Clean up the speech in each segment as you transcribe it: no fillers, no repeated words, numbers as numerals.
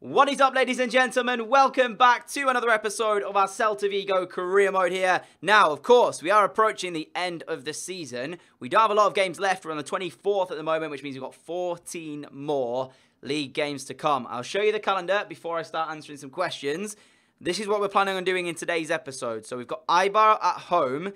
What is up, ladies and gentlemen? Welcome back to another episode of our Celta Vigo career mode here. Now, of course, we are approaching the end of the season. We do have a lot of games left. We're on the 24th at the moment, which means we've got 14 more league games to come. I'll show you the calendar before I start answering some questions. This is what we're planning on doing in today's episode. So we've got Eibar at home.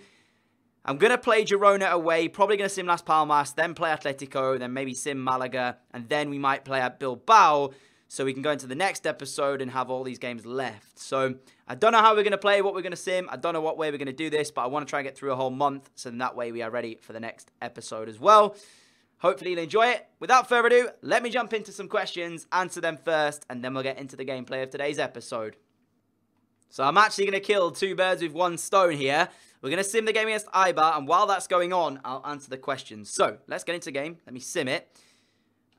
I'm going to play Girona away, probably going to sim Las Palmas, then play Atletico, then maybe sim Malaga, and then we might play at Bilbao, so we can go into the next episode and have all these games left. So I don't know how we're going to play, what we're going to sim. I don't know what way we're going to do this, but I want to try and get through a whole month, so then that way we are ready for the next episode as well. Hopefully you'll enjoy it. Without further ado, let me jump into some questions, answer them first, and then we'll get into the gameplay of today's episode. So I'm actually going to kill two birds with one stone here. We're going to sim the game against Eibar, and while that's going on, I'll answer the questions. So let's get into the game. Let me sim it.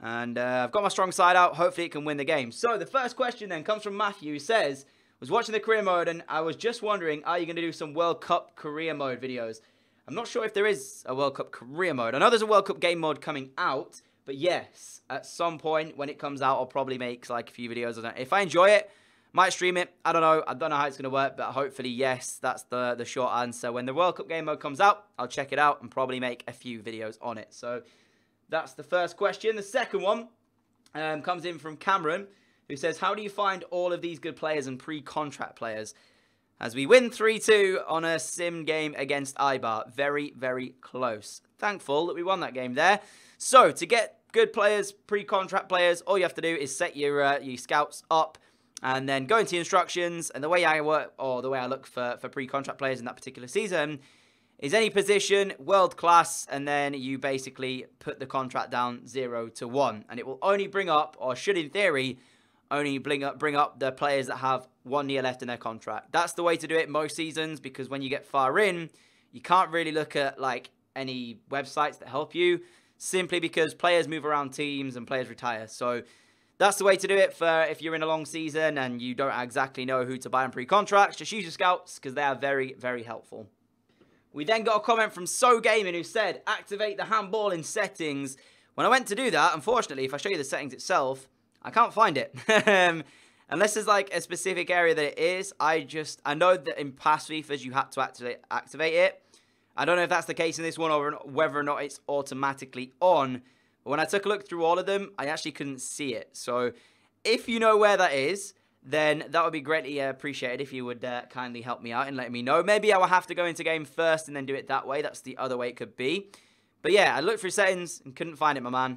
And I've got my strong side out. Hopefully it can win the game. So the first question then comes from Matthew, who says, was watching the career mode and I was just wondering, are you going to do some World Cup career mode videos? I'm not sure if there is a World Cup career mode. I know there's a World Cup game mode coming out. But yes, at some point when it comes out, I'll probably make like a few videos. If I enjoy it, might stream it. I don't know. I don't know how it's going to work. But hopefully, yes, that's the short answer. When the World Cup game mode comes out, I'll check it out and probably make a few videos on it. So that's the first question. The second one comes in from Cameron, who says, how do you find all of these good players and pre-contract players? As we win 3-2 on a sim game against Eibar. Very, very close. Thankful that we won that game there. So to get good players, pre-contract players, all you have to do is set your scouts up and then go into instructions. And the way I work, or the way I look for pre-contract players in that particular season, is any position, world class, and then you basically put the contract down 0 to 1. And it will only bring up, or should in theory, only bring up the players that have 1 year left in their contract. That's the way to do it most seasons, because when you get far in, you can't really look at like any websites that help you, simply because players move around teams and players retire. So that's the way to do it for if you're in a long season and you don't exactly know who to buy in pre-contracts. Just use your scouts because they are very, very helpful. We then got a comment from So Gaming who said, activate the handball in settings. When I went to do that, unfortunately, if I show you the settings itself, I can't find it. Unless there's like a specific area that it is. I know that in past FIFAs you had to activate it. I don't know if that's the case in this one or whether or not it's automatically on. But when I took a look through all of them, I actually couldn't see it. So if you know where that is, then that would be greatly appreciated if you would kindly help me out and let me know. Maybe I will have to go into game first and then do it that way. That's the other way it could be. But yeah, I looked through settings and couldn't find it, my man.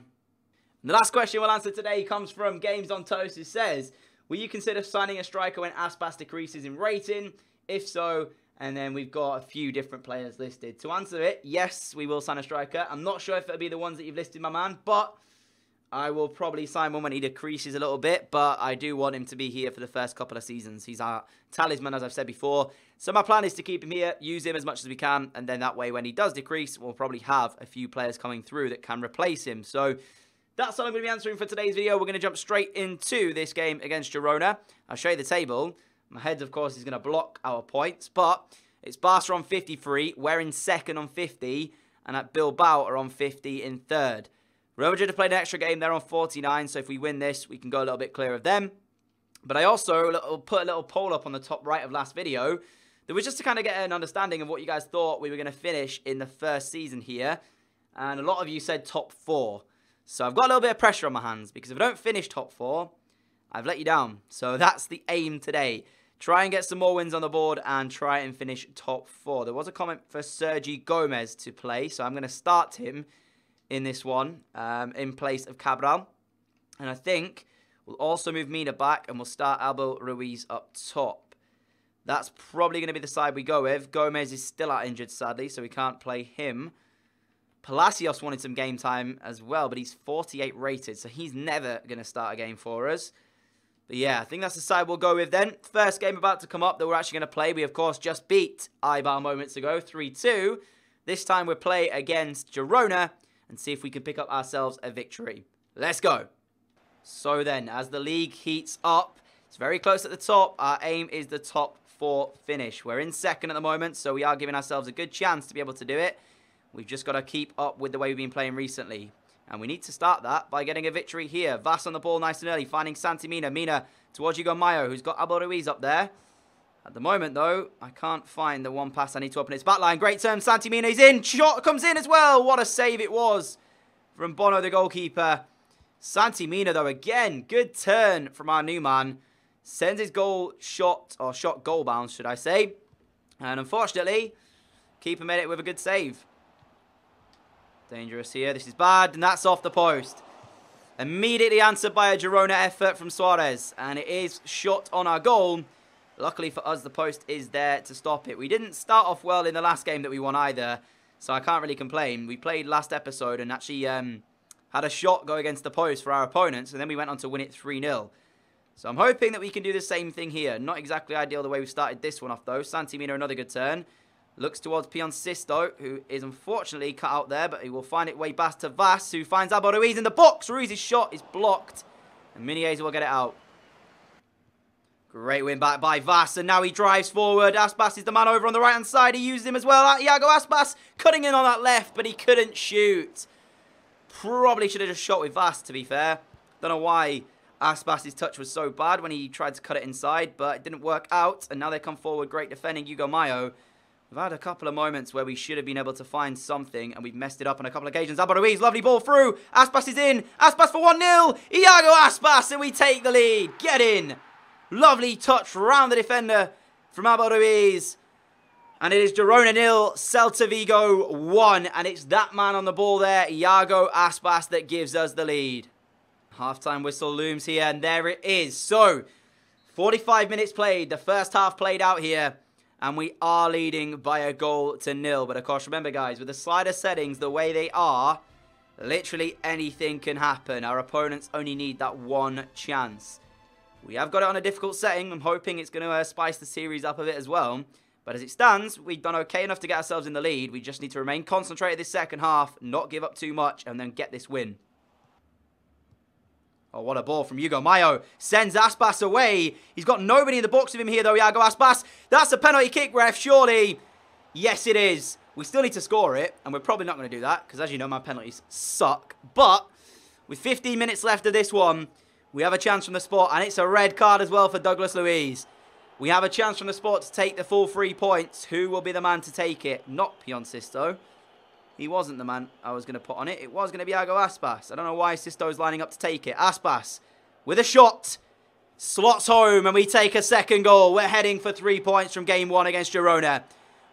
And the last question we'll answer today comes from Games on Toast, who says, will you consider signing a striker when Aspas decreases in rating? If so, and then we've got a few different players listed. To answer it, yes, we will sign a striker. I'm not sure if it'll be the ones that you've listed, my man, but I will probably sign one when he decreases a little bit, but I do want him to be here for the first couple of seasons. He's our talisman, as I've said before. So my plan is to keep him here, use him as much as we can, and then that way when he does decrease, we'll probably have a few players coming through that can replace him. So that's all I'm going to be answering for today's video. We're going to jump straight into this game against Girona. I'll show you the table. My head, of course, is going to block our points, but it's Barca on 53, we're in second on 50, and at Bilbao are on 50 in third. Real Madrid have played an extra game, they're on 49, so if we win this, we can go a little bit clear of them. But I also put a little poll up on the top right of last video. That was just to kind of get an understanding of what you guys thought we were going to finish in the first season here. And a lot of you said top 4. So I've got a little bit of pressure on my hands, because if I don't finish top 4, I've let you down. So that's the aim today. Try and get some more wins on the board and try and finish top 4. There was a comment for Sergi Gomez to play, so I'm going to start him in this one in place of Cabral. And I think we'll also move Mina back and we'll start Abel Ruiz up top. That's probably going to be the side we go with. Gomez is still out injured, sadly, so we can't play him. Palacios wanted some game time as well, but he's 48 rated, so he's never going to start a game for us. But yeah, I think that's the side we'll go with then. First game about to come up that we're actually going to play. We, of course, just beat Eibar moments ago, 3-2. This time we'll play against Girona and see if we can pick up ourselves a victory. Let's go. So then, as the league heats up, it's very close at the top. Our aim is the top 4 finish. We're in second at the moment, so we are giving ourselves a good chance to be able to do it. We've just got to keep up with the way we've been playing recently. And we need to start that by getting a victory here. Vas on the ball nice and early, finding Santi Mina. Mina towards Hugo Mayo, who's got Abel Ruiz up there. At the moment, though, I can't find the one pass I need to open its backline. Great turn, Santi Mina, he's in. Shot comes in as well. What a save it was from Bono, the goalkeeper. Santi Mina, though, again, good turn from our new man. Sends his shot goal bounce, should I say. And unfortunately, keeper made it with a good save. Dangerous here. This is bad, and that's off the post. Immediately answered by a Girona effort from Suarez. And it is shot on our goal. Luckily for us, the post is there to stop it. We didn't start off well in the last game that we won either, so I can't really complain. We played last episode and actually had a shot go against the post for our opponents, and then we went on to win it 3-0. So I'm hoping that we can do the same thing here. Not exactly ideal the way we started this one off, though. Santi Mina, another good turn. Looks towards Pion Sisto, who is unfortunately cut out there, but he will find it way back to Vas, who finds Abel Ruiz in the box. Ruiz's shot is blocked, and Muniez will get it out. Great win back by Vas, and now he drives forward. Aspas is the man over on the right-hand side. He used him as well. Iago Aspas cutting in on that left, but he couldn't shoot. Probably should have just shot with Vas, to be fair. Don't know why Aspas' touch was so bad when he tried to cut it inside, but it didn't work out. And now they come forward. Great defending, Hugo Mayo. We've had a couple of moments where we should have been able to find something, and we've messed it up on a couple of occasions. Abel Ruiz, lovely ball through. Aspas is in. Aspas for 1-0. Iago Aspas, and we take the lead. Get in. Lovely touch round the defender from Abel Ruiz. And it is Girona 0, Celta Vigo 1. And it's that man on the ball there, Iago Aspas, that gives us the lead. Half-time whistle looms here, and there it is. So, 45 minutes played. The first half played out here. And we are leading by a goal to 0. But of course, remember guys, with the slider settings the way they are, literally anything can happen. Our opponents only need that one chance. We have got it on a difficult setting. I'm hoping it's going to spice the series up a bit as well. But as it stands, we've done okay enough to get ourselves in the lead. We just need to remain concentrated this second half, not give up too much, and then get this win. Oh, what a ball from Hugo Mayo. Sends Aspas away. He's got nobody in the box of him here, though, Iago Aspas. That's a penalty kick, ref, surely. Yes, it is. We still need to score it, and we're probably not going to do that, because as you know, my penalties suck. But with 15 minutes left of this one, we have a chance from the spot, and it's a red card as well for Douglas Luiz. We have a chance from the spot to take the full 3 points. Who will be the man to take it? Not Pion Sisto. He wasn't the man I was going to put on it. It was going to be Iago Aspas. I don't know why Sisto's lining up to take it. Aspas with a shot. Slots home, and we take a second goal. We're heading for 3 points from game 1 against Girona.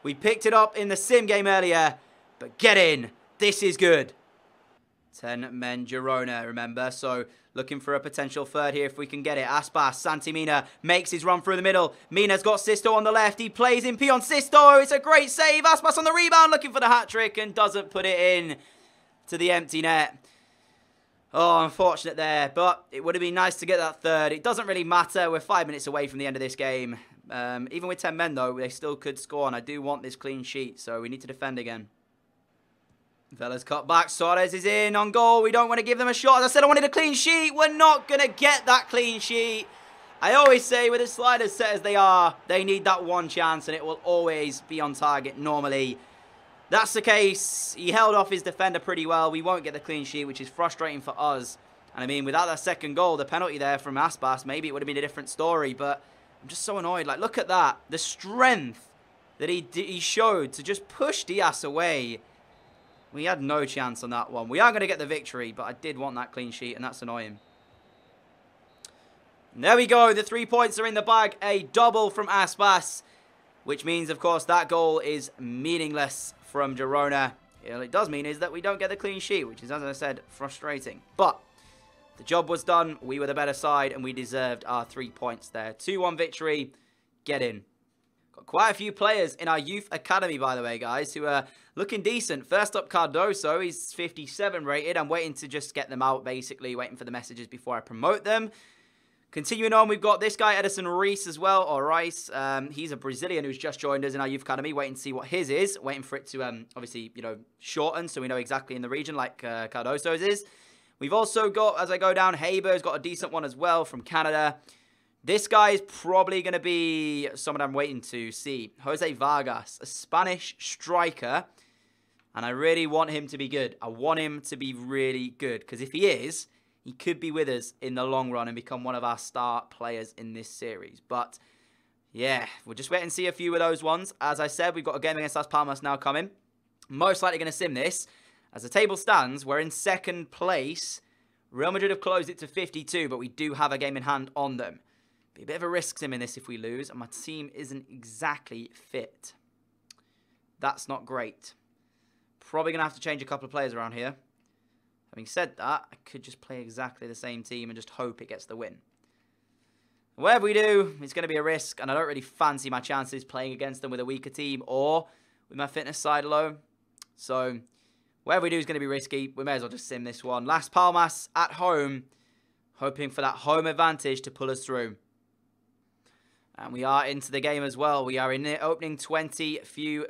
We picked it up in the sim game earlier, but get in. This is good. 10 men Girona, remember, so looking for a potential third here if we can get it. Aspas, Santi Mina makes his run through the middle. Mina's got Sisto on the left. He plays in Pion Sisto. It's a great save. Aspas on the rebound looking for the hat-trick and doesn't put it in to the empty net. Oh, unfortunate there, but it would have been nice to get that third. It doesn't really matter. We're 5 minutes away from the end of this game. Even with 10 men, though, they still could score, and I do want this clean sheet, so we need to defend again. Vella's cut back. Suarez is in on goal. We don't want to give them a shot. As I said, I wanted a clean sheet. We're not going to get that clean sheet. I always say with the sliders set as they are, they need that one chance and it will always be on target normally. That's the case. He held off his defender pretty well. We won't get the clean sheet, which is frustrating for us. And I mean, without that second goal, the penalty there from Aspas, maybe it would have been a different story. But I'm just so annoyed. Like, look at that. The strength that he showed to just push Diaz away. We had no chance on that one. We are going to get the victory, but I did want that clean sheet, and that's annoying. And there we go. The 3 points are in the bag. A double from Aspas, which means, of course, that goal is meaningless from Girona. All it does mean is that we don't get the clean sheet, which is, as I said, frustrating. But the job was done. We were the better side, and we deserved our 3 points there. 2-1 victory. Get in. Got quite a few players in our youth academy, by the way, guys, who are looking decent. First up, Cardoso. He's 57 rated. I'm waiting to just get them out, basically, waiting for the messages before I promote them. Continuing on, we've got this guy, Edison Reis, as well, or Rice. He's a Brazilian who's just joined us in our youth academy. Waiting to see what his is. Waiting for it to, obviously, you know, shorten so we know exactly in the region like Cardoso's is. We've also got, as I go down, Haber's got a decent one as well from Canada. This guy is probably going to be someone I'm waiting to see. Jose Vargas, a Spanish striker. And I really want him to be good. I want him to be really good. Because if he is, he could be with us in the long run and become one of our star players in this series. But, yeah, we'll just wait and see a few of those ones. As I said, we've got a game against Las Palmas now coming. Most likely going to sim this. As the table stands, we're in second place. Real Madrid have closed it to 52, but we do have a game in hand on them. Be a bit of a risk sim in this if we lose, and my team isn't exactly fit. That's not great. Probably going to have to change a couple of players around here. Having said that, I could just play exactly the same team and just hope it gets the win. Whatever we do, it's going to be a risk, and I don't really fancy my chances playing against them with a weaker team or with my fitness side low. So, whatever we do is going to be risky. We may as well just sim this one. Las Palmas at home, hoping for that home advantage to pull us through. And we are into the game as well. We are in the opening 20 few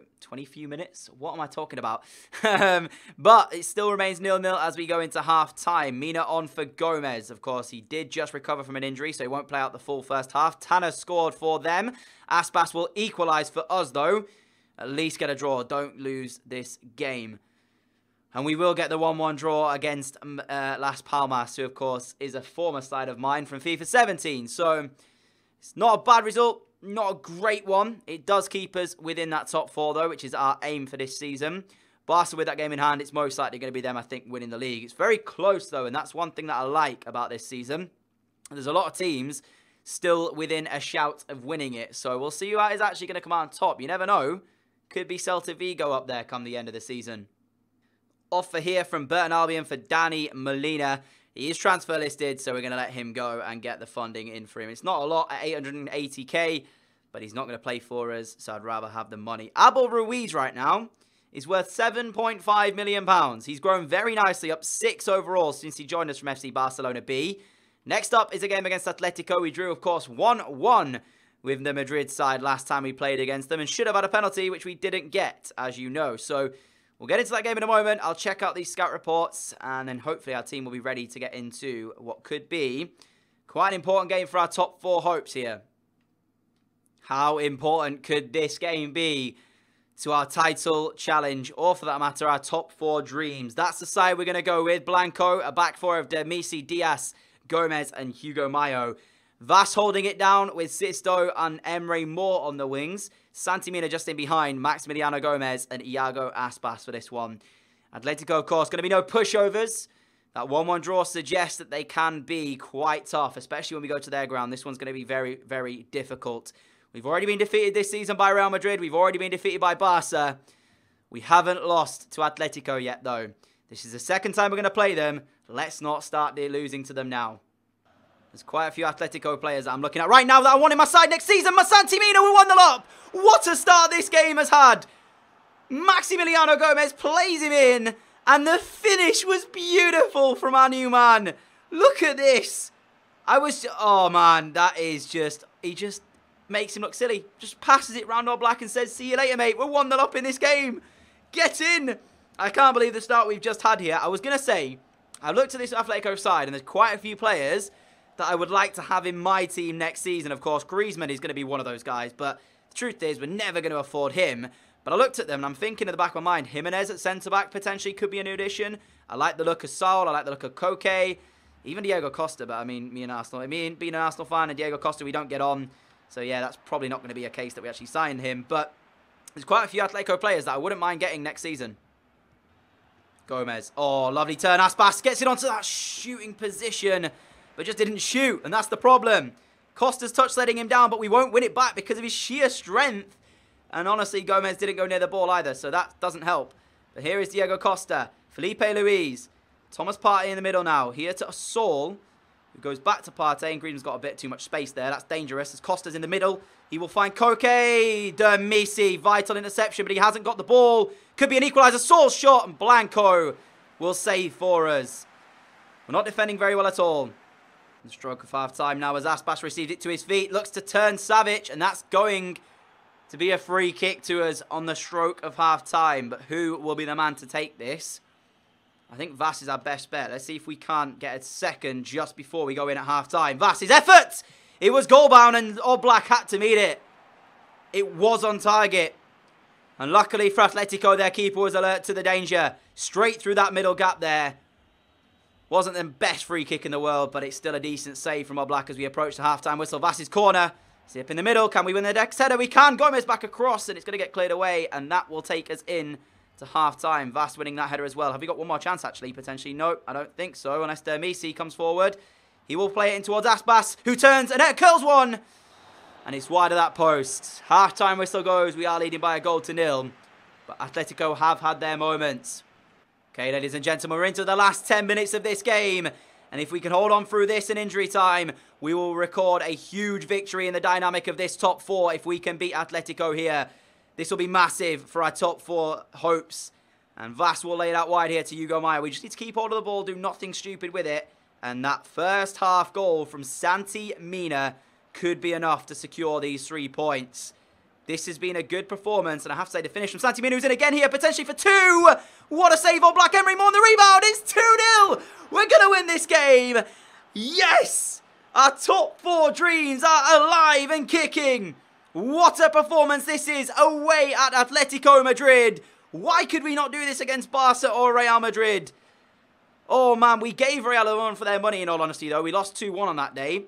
minutes. What am I talking about? But it still remains 0-0 as we go into half-time. Mina on for Gomez. Of course, he did just recover from an injury, so he won't play out the full first half. Tanner scored for them. Aspas will equalise for us, though. At least get a draw. Don't lose this game. And we will get the 1-1 draw against Las Palmas, who, of course, is a former side of mine from FIFA 17. So, it's not a bad result, not a great one. It does keep us within that top 4, though, which is our aim for this season. Barca with that game in hand, it's most likely going to be them, I think, winning the league. It's very close, though, and that's one thing that I like about this season. There's a lot of teams still within a shout of winning it. So, we'll see who is actually going to come out on top. You never know. Could be Celta Vigo up there come the end of the season. Offer here from Burton Albion for Danny Molina. He is transfer listed, so we're going to let him go and get the funding in for him. It's not a lot at 880k, but he's not going to play for us, so I'd rather have the money. Abel Ruiz right now is worth £7.5 million. He's grown very nicely, up 6 overall since he joined us from FC Barcelona B. Next up is a game against Atletico. We drew, of course, 1-1 with the Madrid side last time we played against them and should have had a penalty, which we didn't get, as you know. So we'll get into that game in a moment. I'll check out these scout reports, and then hopefully our team will be ready to get into what could be quite an important game for our top 4 hopes here. How important could this game be to our title challenge, or for that matter, our top 4 dreams? That's the side we're going to go with. Blanco, a back 4 of Demisi, Diaz, Gomez, and Hugo Mayo. Vas holding it down with Sisto and Emre Moore on the wings. Santi Mina just in behind, Maximiliano Gomez and Iago Aspas for this one. Atletico, of course, going to be no pushovers. That 1-1 draw suggests that they can be quite tough, especially when we go to their ground. This one's going to be very, very difficult. We've already been defeated this season by Real Madrid. We've already been defeated by Barca. We haven't lost to Atletico yet, though. This is the second time we're going to play them. Let's not start losing to them now. There's quite a few Atletico players that I'm looking at right now that I want in my side next season. Santi Mina, we won the lot. What a start this game has had. Maximiliano Gomez plays him in. And the finish was beautiful from our new man. Look at this. Oh man, that is just, he just makes him look silly. Just passes it round our black and says, see you later, mate. We're 1-0 up in this game. Get in. I can't believe the start we've just had here. I was going to say, I looked at this Atletico side and there's quite a few players that I would like to have in my team next season. Of course, Griezmann is going to be one of those guys, but the truth is we're never going to afford him. But I looked at them and I'm thinking in the back of my mind, Jimenez at centre-back potentially could be a new addition. I like the look of Saul, I like the look of Koke, even Diego Costa, but I mean, being an Arsenal fan and Diego Costa, we don't get on. So yeah, that's probably not going to be a case that we actually sign him. But there's quite a few Atletico players that I wouldn't mind getting next season. Gomez. Oh, lovely turn. Aspas gets it onto that shooting position, but just didn't shoot, and that's the problem. Costa's touch letting him down, but we won't win it back because of his sheer strength. And honestly, Gomez didn't go near the ball either, so that doesn't help. But here is Diego Costa, Felipe Luis, Thomas Partey in the middle now. Here to Saul, who goes back to Partey, and Griezmann's got a bit too much space there. That's dangerous as Costa's in the middle. He will find Koke, Demisi, vital interception, but he hasn't got the ball. Could be an equaliser. Saul's shot, and Blanco will save for us. We're not defending very well at all. The stroke of half-time now as Aspas received it to his feet. Looks to turn Savic, and that's going to be a free kick to us on the stroke of half-time. But who will be the man to take this? I think Vas is our best bet. Let's see if we can't get a second just before we go in at half-time. Vas's effort! It was goal-bound, and All Black had to meet it. It was on target. And luckily for Atletico, their keeper was alert to the danger. Straight through that middle gap there. Wasn't the best free kick in the world, but it's still a decent save from our black as we approach the half-time whistle. Vass's corner. Zip in the middle. Can we win the next header? We can. Gomez back across, and it's going to get cleared away, and that will take us in to half-time. Vass winning that header as well. Have we got one more chance, actually, potentially? No, I don't think so, unless Dermisi comes forward. He will play it in towards Aspas, who turns and curls one. And it's wide of that post. Half-time whistle goes. We are leading by 1-0. But Atletico have had their moments. Okay, ladies and gentlemen, we're into the last 10 minutes of this game. And if we can hold on through this in injury time, we will record a huge victory in the dynamic of this top 4 if we can beat Atletico here. This will be massive for our top 4 hopes. And Vass will lay it out wide here to Hugo Maya. We just need to keep hold of the ball, do nothing stupid with it. And that first half goal from Santi Mina could be enough to secure these 3 points. This has been a good performance, and I have to say the finish from Santi Mina, who's in again here, potentially for 2. What a save on Black. Emery Moore on the rebound. It's 2-0. We're going to win this game. Yes! Our top 4 dreams are alive and kicking. What a performance this is away at Atletico Madrid. Why could we not do this against Barca or Real Madrid? Oh, man, we gave Real a run for their money, in all honesty, though. We lost 2-1 on that day.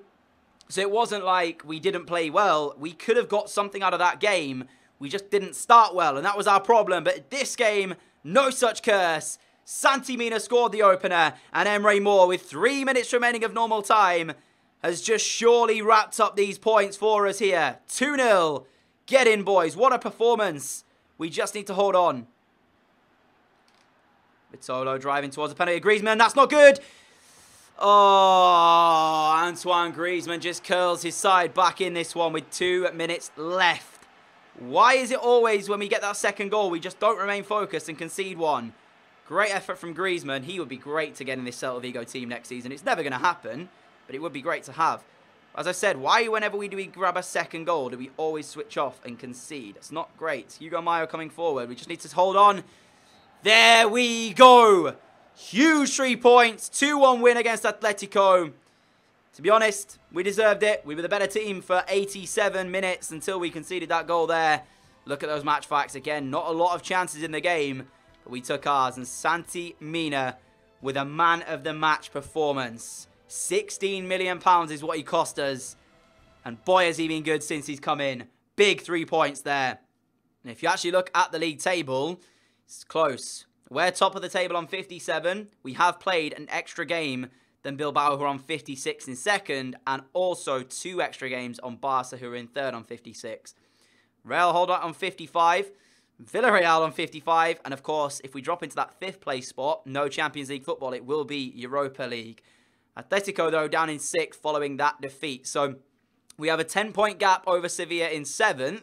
So it wasn't like we didn't play well. We could have got something out of that game. We just didn't start well, and that was our problem. But this game, no such curse. Santi Mina scored the opener, and Emre Moore, with 3 minutes remaining of normal time, has just surely wrapped up these points for us here. 2-0. Get in, boys. What a performance. We just need to hold on. Vitolo driving towards the penalty. Griezmann, that's not good. Oh, Antoine Griezmann just curls his side back in this one with 2 minutes left. Why is it always when we get that second goal, we just don't remain focused and concede one? Great effort from Griezmann. He would be great to get in this Celta Vigo team next season. It's never going to happen, but it would be great to have. As I said, why whenever we grab a second goal, do we always switch off and concede? It's not great. Hugo Mayo coming forward. We just need to hold on. There we go. Huge 3 points. 2-1 win against Atletico. To be honest, we deserved it. We were the better team for 87 minutes until we conceded that goal there. Look at those match facts again. Not a lot of chances in the game, but we took ours. And Santi Mina with a man of the match performance. £16 million is what he cost us. And boy, has he been good since he's come in. Big 3 points there. And if you actually look at the league table, it's close. We're top of the table on 57. We have played an extra game than Bilbao, who are on 56 in second, and also 2 extra games on Barca, who are in third on 56. Real hold on 55. Villarreal on 55. And of course, if we drop into that 5th place spot, no Champions League football, it will be Europa League. Atletico, though, down in 6th following that defeat. So we have a 10-point gap over Sevilla in 7th.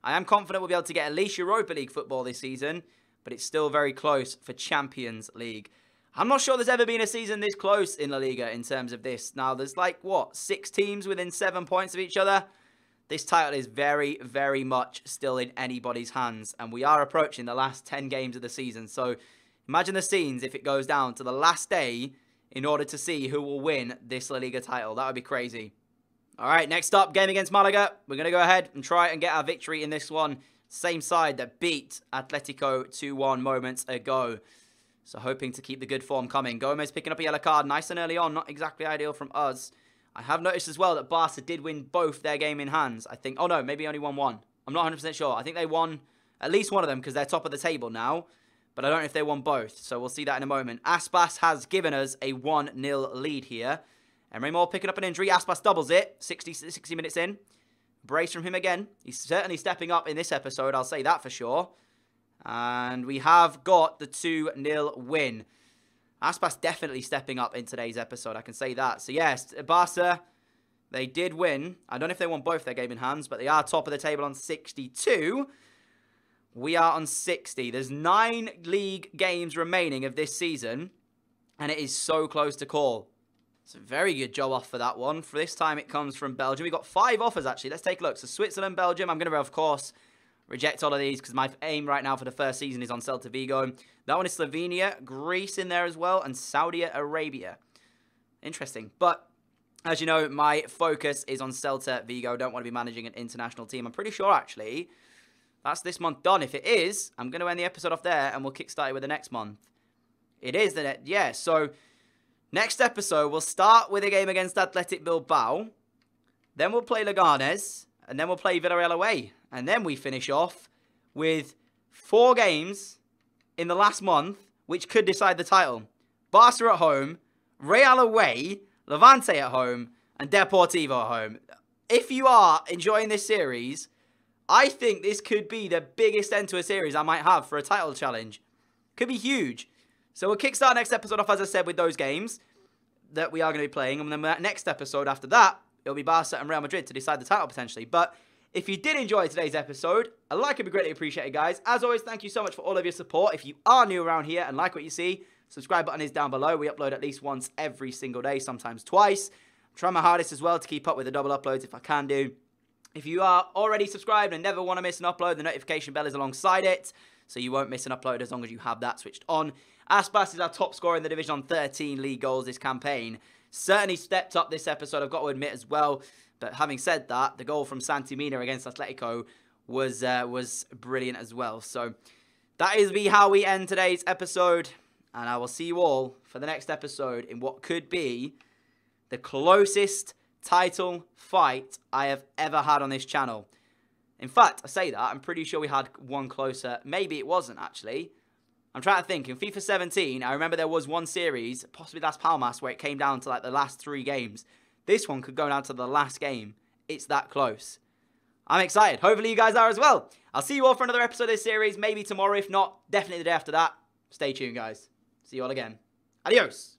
I am confident we'll be able to get at least Europa League football this season, but it's still very close for Champions League. I'm not sure there's ever been a season this close in La Liga in terms of this. Now, there's like, what, 6 teams within 7 points of each other? This title is very, very much still in anybody's hands, and we are approaching the last 10 games of the season. So imagine the scenes if it goes down to the last day in order to see who will win this La Liga title. That would be crazy. All right, next up, game against Malaga. We're going to go ahead and try and get our victory in this one. Same side that beat Atletico 2-1 moments ago. So hoping to keep the good form coming. Gomez picking up a yellow card nice and early on. Not exactly ideal from us. I have noticed as well that Barca did win both their game in hands. I think, oh no, maybe only won one. I'm not 100% sure. I think they won at least one of them because they're top of the table now. But I don't know if they won both. So we'll see that in a moment. Aspas has given us a 1-0 lead here. Emre Moore picking up an injury. Aspas doubles it. 60 minutes in. Brace from him again. He's certainly stepping up in this episode. I'll say that for sure. And we have got the 2-0 win. Aspas definitely stepping up in today's episode. I can say that. So yes, Barca, they did win. I don't know if they won both their game in hands, but they are top of the table on 62. We are on 60. There's 9 league games remaining of this season. And it is so close to call. It's a very good job off for that one. For this time, it comes from Belgium. We've got 5 offers, actually. Let's take a look. So, Switzerland, Belgium. I'm going to, of course, reject all of these because my aim right now for the first season is on Celta Vigo. That one is Slovenia, Greece in there as well, and Saudi Arabia. Interesting. But, as you know, my focus is on Celta Vigo. Don't want to be managing an international team. I'm pretty sure, actually, That's this month done. If it is, I'm going to end the episode off there and we'll kickstart it with the next month. It is, yeah. So, next episode, we'll start with a game against Athletic Bilbao. Then we'll play Leganes. And then we'll play Villarreal away. And then we finish off with 4 games in the last month, which could decide the title. Barca at home, Real away, Levante at home, and Deportivo at home. If you are enjoying this series, I think this could be the biggest end to a series I might have for a title challenge. Could be huge. So we'll kickstart next episode off, as I said, with those games that we are going to be playing. And then next episode after that, it'll be Barca and Real Madrid to decide the title potentially. But if you did enjoy today's episode, a like would be greatly appreciated, guys. As always, thank you so much for all of your support. If you are new around here and like what you see, subscribe button is down below. We upload at least once every single day, sometimes twice. I'm trying my hardest as well to keep up with the double uploads if I can do. If you are already subscribed and never want to miss an upload, the notification bell is alongside it, so you won't miss an upload as long as you have that switched on. Aspas is our top scorer in the division on 13 league goals this campaign. Certainly stepped up this episode, I've got to admit as well. But having said that, the goal from Santi Mina against Atletico was brilliant as well. So that is how we end today's episode. And I will see you all for the next episode in what could be the closest title fight I have ever had on this channel. In fact, I say that, I'm pretty sure we had one closer. Maybe it wasn't, actually. I'm trying to think. In FIFA 17, I remember there was one series, possibly Las Palmas, where it came down to like the last 3 games. This one could go down to the last game. It's that close. I'm excited. Hopefully you guys are as well. I'll see you all for another episode of this series. Maybe tomorrow. If not, definitely the day after that. Stay tuned, guys. See you all again. Adios.